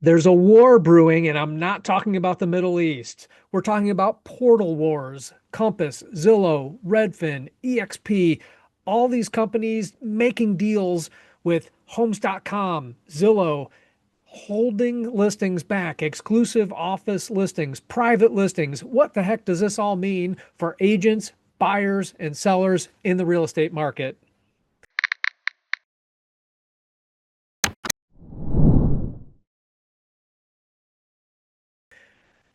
There's a war brewing, and I'm not talking about the Middle East. We're talking about portal wars. Compass, Zillow, Redfin, EXP, all these companies making deals with Homes.com, Zillow, holding listings back, exclusive office listings, private listings. What the heck does this all mean for agents, buyers, and sellers in the real estate market?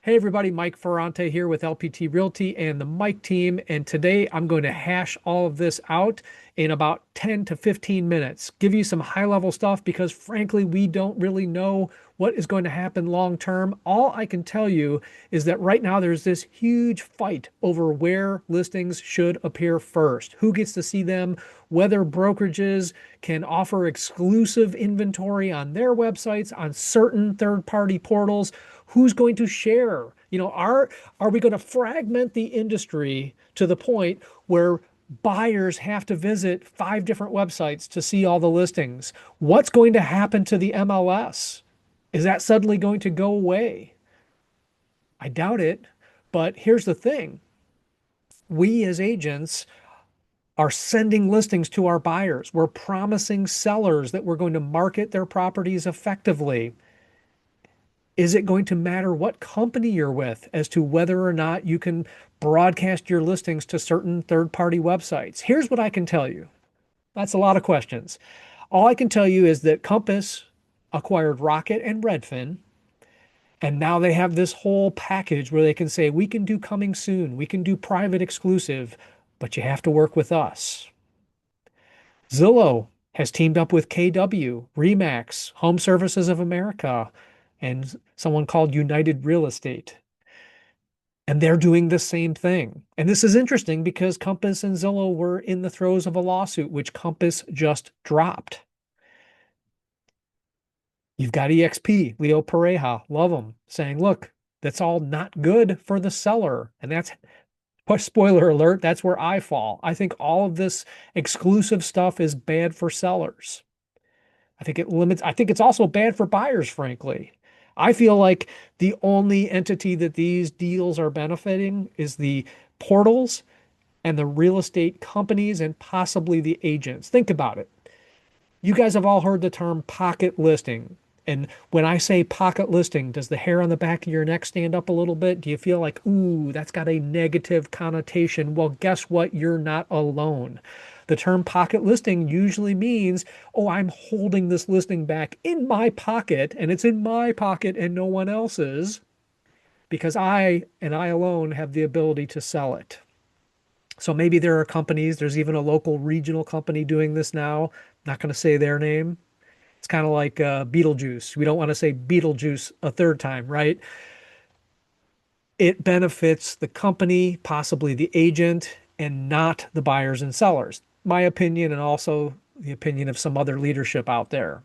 Hey everybody, Mike Ferrante here with LPT Realty and the Mike team. And today I'm going to hash all of this out in about 10 to 15 minutes. Give you some high level stuff because frankly, we don't really know what is going to happen long term. All I can tell you is that right now there's this huge fight over where listings should appear first. Who gets to see them? Whether brokerages can offer exclusive inventory on their websites, on certain third-party portals. Who's going to share? Are we going to fragment the industry to the point where buyers have to visit 5 different websites to see all the listings? What's going to happen to the MLS? Is that suddenly going to go away? I doubt it. But here's the thing. We as agents are sending listings to our buyers. We're promising sellers that we're going to market their properties effectively. Is it going to matter what company you're with as to whether or not you can broadcast your listings to certain third-party websites? Here's what I can tell you. That's a lot of questions. All I can tell you is that Compass acquired Rocket and Redfin, and now they have this whole package where they can say, we can do coming soon, we can do private exclusive, but you have to work with us. Zillow has teamed up with KW, Remax, Home Services of America, and someone called United Real Estate. And they're doing the same thing. And this is interesting because Compass and Zillow were in the throes of a lawsuit, which Compass just dropped. You've got EXP, Leo Pareja, love them, saying, look, that's all not good for the seller. And that's, spoiler alert, that's where I fall. I think all of this exclusive stuff is bad for sellers. I think it's also bad for buyers, frankly. I feel like the only entity that these deals are benefiting is the portals and the real estate companies and possibly the agents. Think about it. You guys have all heard the term pocket listing. And when I say pocket listing, does the hair on the back of your neck stand up a little bit? Do you feel like, ooh, that's got a negative connotation? Well, guess what? You're not alone. The term pocket listing usually means, oh, I'm holding this listing back in my pocket, and it's in my pocket and no one else's because I and I alone have the ability to sell it. So maybe there are companies, there's even a local regional company doing this now. Not going to say their name. It's kind of like Beetlejuice. We don't want to say Beetlejuice a third time, right? It benefits the company, possibly the agent, and not the buyers and sellers. My opinion, and also the opinion of some other leadership out there.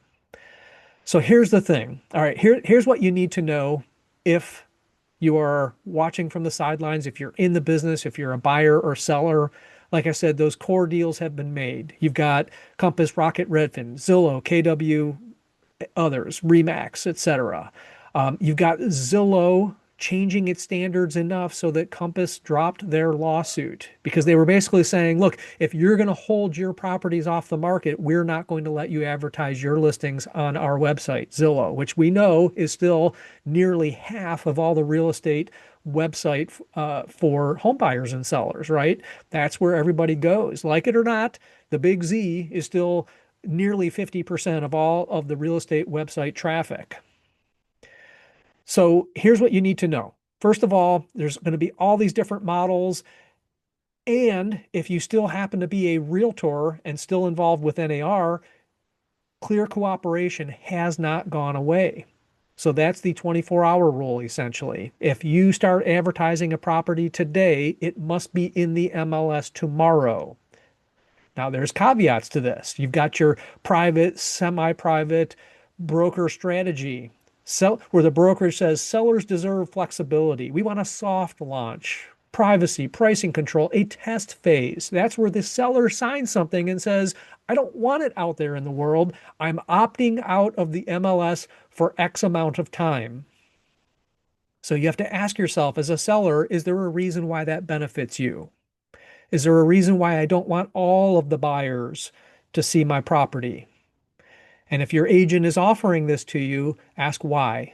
So here's the thing. All right, here's what you need to know if you are watching from the sidelines, if you're in the business, if you're a buyer or seller. Like I said, those core deals have been made. You've got Compass, Rocket, Redfin, Zillow, KW, others, Remax, etc. You've got Zillow changing its standards enough so that Compass dropped their lawsuit because they were basically saying, look, if you're going to hold your properties off the market, we're not going to let you advertise your listings on our website, Zillow, which we know is still nearly half of all the real estate website for home buyers and sellers, right? That's where everybody goes. Like it or not, the big Z is still nearly 50% of all of the real estate website traffic. So here's what you need to know. First of all, there's going to be all these different models. And if you still happen to be a realtor and still involved with NAR, clear cooperation has not gone away. So that's the 24-hour rule, essentially. If you start advertising a property today, it must be in the MLS tomorrow. Now, there's caveats to this. You've got your private, semi-private broker strategy, where the broker says sellers deserve flexibility. We want a soft launch privacy, pricing control, a test phase. That's where the seller signs something and says, I don't want it out there in the world. I'm opting out of the MLS for X amount of time. So you have to ask yourself as a seller, is there a reason why that benefits you? Is there a reason why I don't want all of the buyers to see my property? And if your agent is offering this to you, ask why.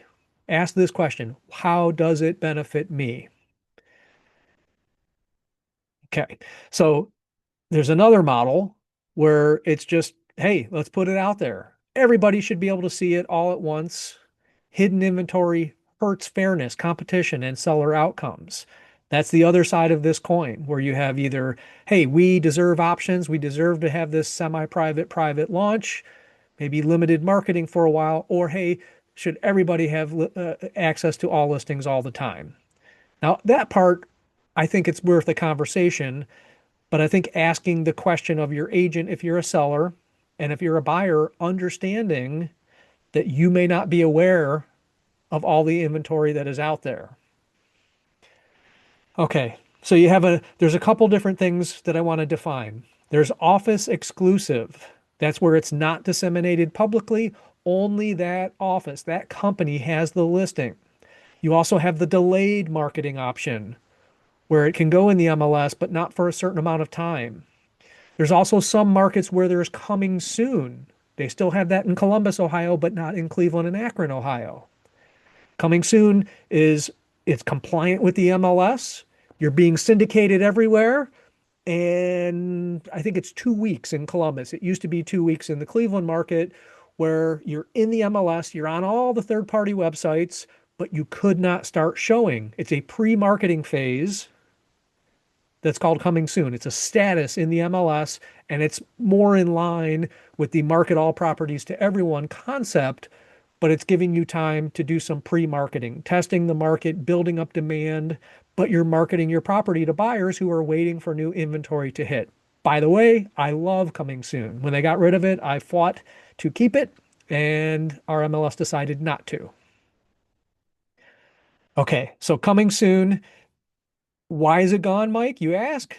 Ask this question, how does it benefit me? Okay. So there's another model where it's just, hey, let's put it out there. Everybody should be able to see it all at once. Hidden inventory hurts fairness, competition, and seller outcomes. That's the other side of this coin, where you have either, hey, we deserve options, we deserve to have this semi-private, private launch, maybe limited marketing for a while, or hey, should everybody have access to all listings all the time? Now, that part, I think it's worth a conversation, but I think asking the question of your agent if you're a seller and if you're a buyer, understanding that you may not be aware of all the inventory that is out there. Okay, so there's a couple different things that I want to define. There's office exclusive. That's where it's not disseminated publicly. Only that office, that company has the listing. You also have the delayed marketing option where it can go in the MLS, but not for a certain amount of time. There's also some markets where there's coming soon. They still have that in Columbus, Ohio, but not in Cleveland and Akron, Ohio. Coming soon is it's compliant with the MLS. You're being syndicated everywhere. And I think it's 2 weeks in Columbus. It used to be 2 weeks in the Cleveland market where you're in the MLS, you're on all the third-party websites, but you could not start showing. It's a pre-marketing phase that's called coming soon. It's a status in the MLS, and it's more in line with the market all properties to everyone concept, but it's giving you time to do some pre-marketing, testing the market, building up demand, but you're marketing your property to buyers who are waiting for new inventory to hit. By the way, I love coming soon. When they got rid of it, I fought to keep it, and our MLS decided not to. Okay, so coming soon. Why is it gone, Mike? You ask?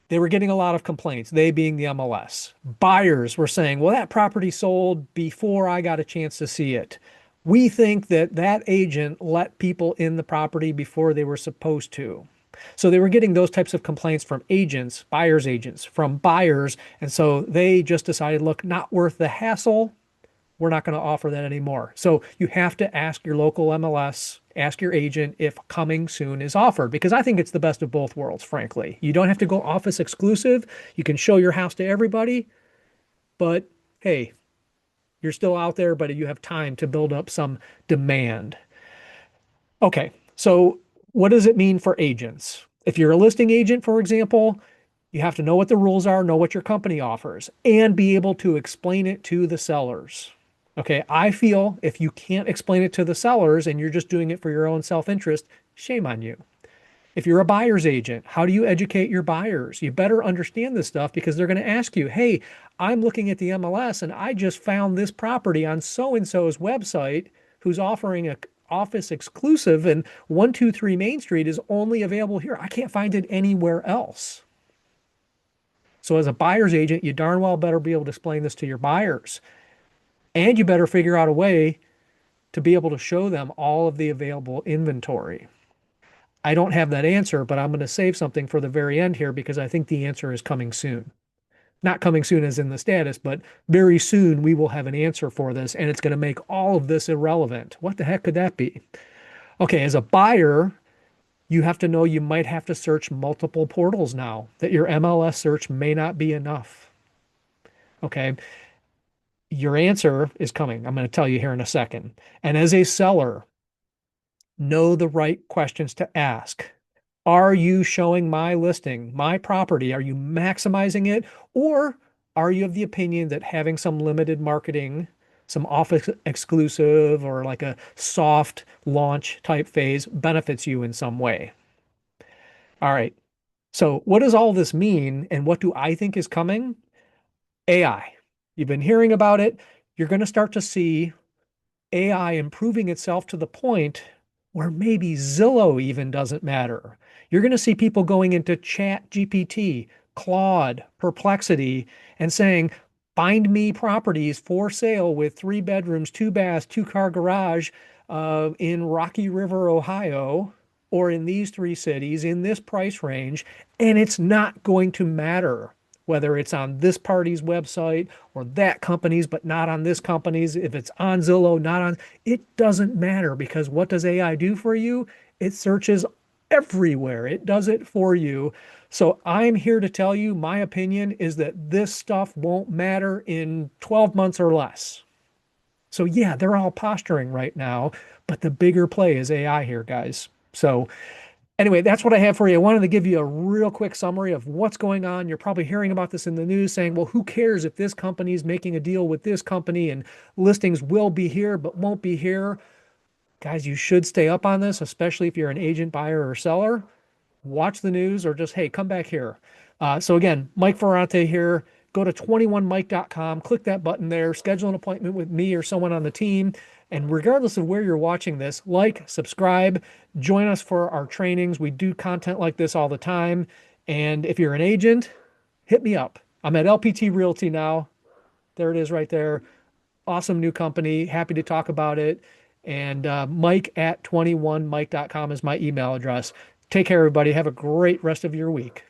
They were getting a lot of complaints, they being the MLS. Buyers were saying, well, that property sold before I got a chance to see it. We think that that agent let people in the property before they were supposed to. So they were getting those types of complaints from agents, buyers agents, from buyers. And so they just decided, look, not worth the hassle. We're not going to offer that anymore. So you have to ask your local MLS, ask your agent if coming soon is offered, because I think it's the best of both worlds, frankly. You don't have to go office exclusive. You can show your house to everybody, but hey, you're still out there, but you have time to build up some demand. Okay, so what does it mean for agents? If you're a listing agent, for example, you have to know what the rules are, know what your company offers, and be able to explain it to the sellers. Okay, I feel if you can't explain it to the sellers and you're just doing it for your own self-interest, shame on you. If you're a buyer's agent, how do you educate your buyers? You better understand this stuff because they're going to ask you, hey, I'm looking at the MLS and I just found this property on so-and-so's website who's offering a office exclusive and 123 Main Street is only available here. I can't find it anywhere else. So as a buyer's agent, you darn well better be able to explain this to your buyers. And you better figure out a way to be able to show them all of the available inventory. I don't have that answer, but I'm going to save something for the very end here because I think the answer is coming soon. Not coming soon as in the status, but very soon we will have an answer for this and it's going to make all of this irrelevant. What the heck could that be? Okay, as a buyer, you have to know you might have to search multiple portals now, that your MLS search may not be enough. Okay, your answer is coming. I'm going to tell you here in a second. And as a seller, know the right questions to ask. Are you showing my listing, my property? Are you maximizing it? Or are you of the opinion that having some limited marketing, some office exclusive or like a soft launch type phase benefits you in some way? All right. So what does all this mean and what do I think is coming? AI. You've been hearing about it. You're going to start to see AI improving itself to the point or maybe Zillow even doesn't matter. You're going to see people going into Chat GPT, Claude, Perplexity, and saying, find me properties for sale with 3 bedrooms, 2 baths, 2-car garage in Rocky River, Ohio, or in these 3 cities in this price range. And it's not going to matter whether it's on this party's website or that company's, but not on this company's. If it's on Zillow, not on, it doesn't matter because what does AI do for you? It searches everywhere. It does it for you. So I'm here to tell you my opinion is that this stuff won't matter in 12 months or less. So yeah, they're all posturing right now, but the bigger play is AI here, guys. So anyway, that's what I have for you. I wanted to give you a real quick summary of what's going on. You're probably hearing about this in the news saying, well, who cares if this company is making a deal with this company and listings will be here but won't be here. Guys, you should stay up on this, especially if you're an agent, buyer, or seller. Watch the news or just, hey, come back here. So again, Mike Ferrante here. Go to 21mike.com, click that button there, schedule an appointment with me or someone on the team. And regardless of where you're watching this, like, subscribe, join us for our trainings. We do content like this all the time. And if you're an agent, hit me up. I'm at LPT Realty now. There it is right there. Awesome new company. Happy to talk about it. And Mike at 21mike.com is my email address. Take care, everybody. Have a great rest of your week.